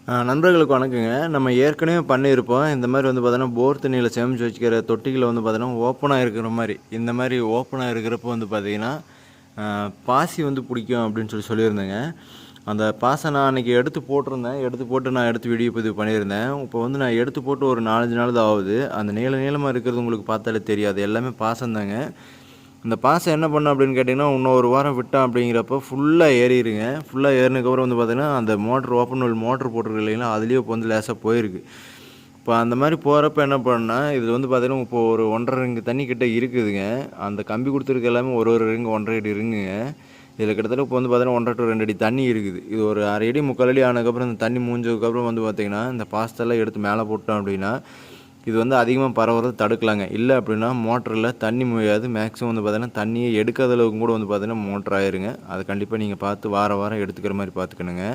நண்பர்களுக்கு வணக்கங்க. நம்ம ஏற்கனவே பண்ணியிருப்போம். இந்த மாரி வந்து பார்த்தீங்கன்னா, போர் தண்ணீல சேமிச்சு வச்சுக்கிற தொட்டிகள வந்து பார்த்தீங்கன்னா, ஓப்பனா இருக்கிற மாரி, இந்த மாரி ஓப்பனா இருக்கிறப்போ வந்து பார்த்தீங்கன்னா, பாசி வந்து புடிக்கும் அப்படின்னு சொல்லியிருந்தேங்க. அந்த பாச நான் அன்னைக்கு எடுத்து போட்டிருந்தேன். எடுத்து போட்டு நான் எடுத்து வீடியோ பதிவு பண்ணியிருந்தேன். இப்போ வந்து நான் எடுத்து போட்டு ஒரு 4, 5 நாள் தான் ஆகுது. அந்த நீளமா இருக்கிறது உங்களுக்கு பார்த்தாலே தெரியாது. எல்லாமே பாசம் தாங்க. இந்த பாசம் என்ன பண்ணும் அப்படின்னு கேட்டிங்கன்னா, இன்னும் ஒரு வாரம் விட்டோம் அப்படிங்கிறப்போ ஃபுல்லா ஏறிருங்க. ஃபுல்லா ஏறுனதுக்கப்புறம் வந்து பார்த்தீங்கன்னா, அந்த மோட்ரு ஓப்பன் ஹோல் மோட்ரு போட்டிருக்கு இல்லைங்களா, அதுலேயே இப்போ வந்து லேசாக போயிருக்கு. இப்போ அந்த மாரி போகிறப்ப என்ன பண்ணேன்னா, இது வந்து பார்த்தீங்கன்னா, இப்போ ஒரு 1 1/2 ரிங்கு தண்ணி கிட்ட இருக்குதுங்க. அந்த கம்பி குடுத்துருக்கு எல்லாமே ஒரு ஒரு ரிங்கு 1 1/2 அடி ரிங்குங்க. இதில கிட்டத்தட்ட இப்போ வந்து பார்த்தீங்கன்னா, 1 1/2 to 2 அடி தண்ணி இருக்குது. இது ஒரு 1/2 அடி 3/4 அடி ஆனதுக்கப்புறம் இந்த தண்ணி மூஞ்சதுக்கப்புறம் வந்து பார்த்தீங்கன்னா, இந்த பாசத்தெல்லாம் எடுத்து மேலே போட்டோம் அப்படின்னா, இது வந்து அதிகமாக பரவுறத தடுக்கலாங்க. இல்ல அப்படின்னா மோட்டர்ல தண்ணி மூழ்காது. மேக்ஸிமம் வந்து பார்த்தீங்கன்னா, தண்ணியே எடுக்காத அளவுக்கு கூட வந்து பார்த்தீங்கன்னா, மோட்டர் ஆயிருங்க. அத கண்டிப்பா நீங்க பார்த்து வாரம் வாரம் எடுத்துக்கிற மாரி பார்த்துக்கணுங்க.